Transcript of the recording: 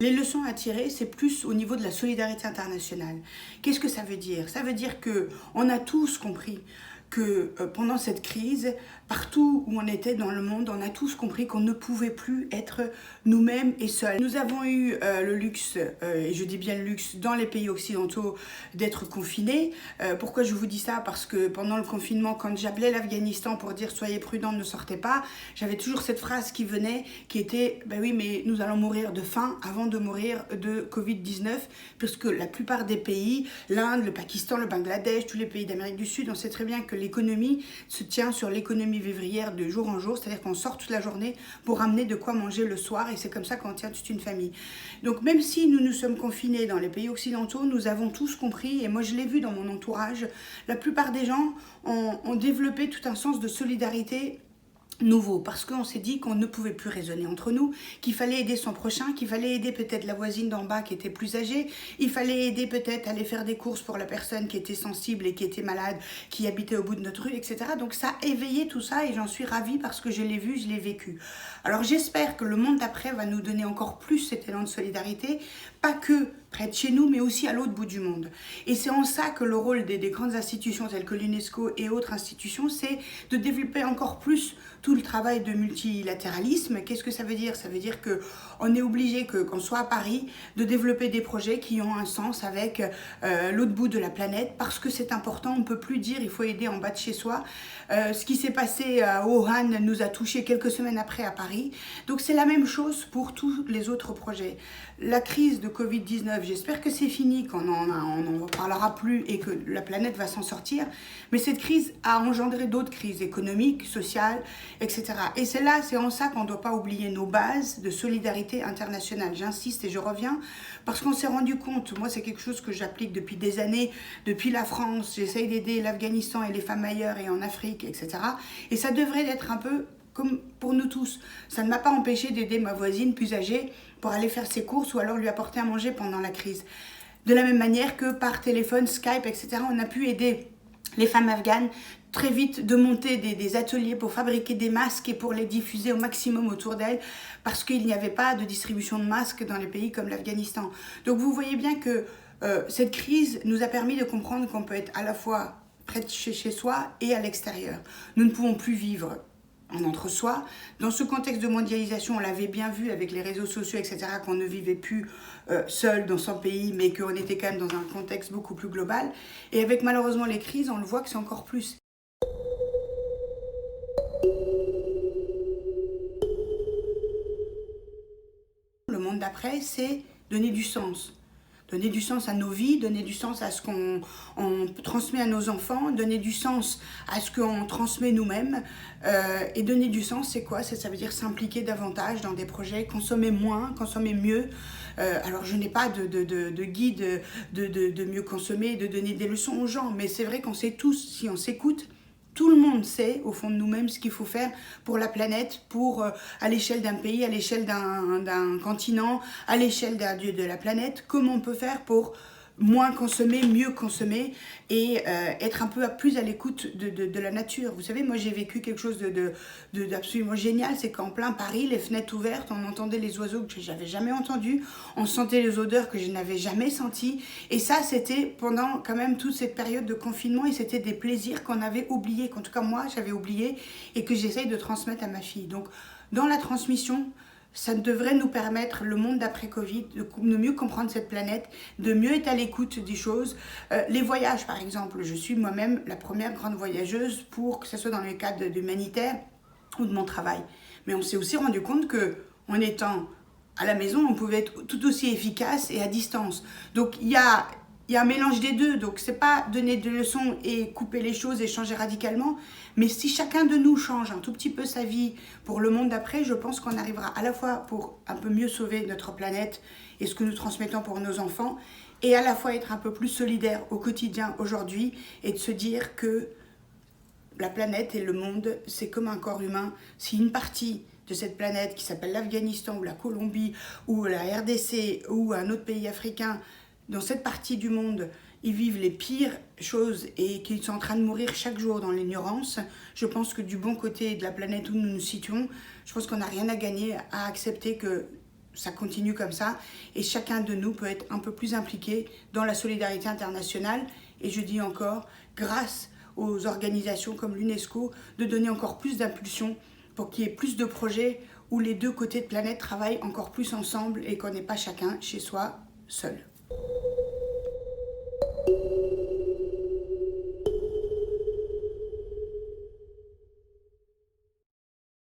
Les leçons à tirer, c'est plus au niveau de la solidarité internationale. Qu'est-ce que ça veut dire? Ça veut dire qu'on a tous compris que pendant cette crise, partout où on était dans le monde, on a tous compris qu'on ne pouvait plus être nous-mêmes et seuls. Nous avons eu le luxe, et je dis bien le luxe, dans les pays occidentaux, d'être confinés. Pourquoi je vous dis ça? Parce que pendant le confinement, quand j'appelais l'Afghanistan pour dire « soyez prudents, ne sortez pas », j'avais toujours cette phrase qui venait, qui était « ben oui, mais nous allons mourir de faim avant de mourir de Covid-19 », puisque la plupart des pays, l'Inde, le Pakistan, le Bangladesh, tous les pays d'Amérique du Sud, on sait très bien que l'économie se tient sur l'économie vivrière de jour en jour, c'est-à-dire qu'on sort toute la journée pour ramener de quoi manger le soir, et c'est comme ça qu'on tient toute une famille. Donc même si nous nous sommes confinés dans les pays occidentaux, nous avons tous compris, et moi je l'ai vu dans mon entourage, la plupart des gens ont développé tout un sens de solidarité nouveau, parce qu'on s'est dit qu'on ne pouvait plus raisonner entre nous, qu'il fallait aider son prochain, qu'il fallait aider peut-être la voisine d'en bas qui était plus âgée, il fallait aider peut-être aller faire des courses pour la personne qui était sensible et qui était malade, qui habitait au bout de notre rue, etc. Donc ça a éveillé tout ça et j'en suis ravie parce que je l'ai vu, je l'ai vécu. Alors j'espère que le monde d'après va nous donner encore plus cet élan de solidarité, pas que près de chez nous, mais aussi à l'autre bout du monde. Et c'est en ça que le rôle des grandes institutions telles que l'UNESCO et autres institutions, c'est de développer encore plus tout le travail de multilatéralisme. Qu'est-ce que ça veut dire? Ça veut dire qu'on est obligé, qu'on soit à Paris, de développer des projets qui ont un sens avec l'autre bout de la planète, parce que c'est important, on ne peut plus dire il faut aider en bas de chez soi. Ce qui s'est passé à Wuhan nous a touchés quelques semaines après à Paris. Donc c'est la même chose pour tous les autres projets. La crise de Covid-19, j'espère que c'est fini, qu'on n'en parlera plus et que la planète va s'en sortir. Mais cette crise a engendré d'autres crises économiques, sociales, etc. Et c'est en ça qu'on ne doit pas oublier nos bases de solidarité internationale. J'insiste et je reviens parce qu'on s'est rendu compte, moi c'est quelque chose que j'applique depuis des années, depuis la France, j'essaye d'aider l'Afghanistan et les femmes ailleurs et en Afrique, etc. Et ça devrait être un peu comme pour nous tous. Ça ne m'a pas empêché d'aider ma voisine plus âgée pour aller faire ses courses ou alors lui apporter à manger pendant la crise. De la même manière que par téléphone, Skype, etc., on a pu aider les femmes afghanes très vite de monter des ateliers pour fabriquer des masques et pour les diffuser au maximum autour d'elles parce qu'il n'y avait pas de distribution de masques dans les pays comme l'Afghanistan. Donc vous voyez bien que cette crise nous a permis de comprendre qu'on peut être à la fois près de chez soi et à l'extérieur. Nous ne pouvons plus vivre en entre-soi. Dans ce contexte de mondialisation, on l'avait bien vu avec les réseaux sociaux, etc., qu'on ne vivait plus seul dans son pays, mais qu'on était quand même dans un contexte beaucoup plus global. Et avec malheureusement les crises, on le voit que c'est encore plus. Le monde d'après, c'est donner du sens. Donner du sens à nos vies, donner du sens à ce qu'on transmet à nos enfants, donner du sens à ce qu'on transmet nous-mêmes. Et donner du sens, c'est quoi? Ça veut dire s'impliquer davantage dans des projets, consommer moins, consommer mieux. Alors je n'ai pas de guide de mieux consommer, de donner des leçons aux gens, mais c'est vrai qu'on sait tous, si on s'écoute, tout le monde sait, au fond de nous-mêmes, ce qu'il faut faire pour la planète, à l'échelle d'un pays, à l'échelle d'un continent, à l'échelle de la planète, comment on peut faire pour moins consommer, mieux consommer et être un peu plus à l'écoute de la nature. Vous savez, moi j'ai vécu quelque chose d'absolument génial, c'est qu'en plein Paris, les fenêtres ouvertes, on entendait les oiseaux que je n'avais jamais entendus, on sentait les odeurs que je n'avais jamais senties, et ça c'était pendant quand même toute cette période de confinement, et c'était des plaisirs qu'on avait oubliés, qu'en tout cas moi j'avais oublié et que j'essaye de transmettre à ma fille. Donc dans la transmission, ça devrait nous permettre, le monde d'après-Covid, de mieux comprendre cette planète, de mieux être à l'écoute des choses. Les voyages, par exemple, je suis moi-même la première grande voyageuse que ce soit dans le cadre de l'humanitaire ou de mon travail. Mais on s'est aussi rendu compte qu'en étant à la maison, on pouvait être tout aussi efficace et à distance. Donc il y a un mélange des deux, donc c'est pas donner des leçons et couper les choses et changer radicalement, mais si chacun de nous change un tout petit peu sa vie pour le monde d'après, je pense qu'on arrivera à la fois pour un peu mieux sauver notre planète et ce que nous transmettons pour nos enfants, et à la fois être un peu plus solidaire au quotidien aujourd'hui et de se dire que la planète et le monde, c'est comme un corps humain. Si une partie de cette planète qui s'appelle l'Afghanistan ou la Colombie ou la RDC ou un autre pays africain, dans cette partie du monde, ils vivent les pires choses et qu'ils sont en train de mourir chaque jour dans l'ignorance, je pense que du bon côté de la planète où nous nous situons, je pense qu'on n'a rien à gagner à accepter que ça continue comme ça et chacun de nous peut être un peu plus impliqué dans la solidarité internationale. Et je dis encore, grâce aux organisations comme l'UNESCO, de donner encore plus d'impulsion pour qu'il y ait plus de projets où les deux côtés de planète travaillent encore plus ensemble et qu'on n'est pas chacun chez soi seul.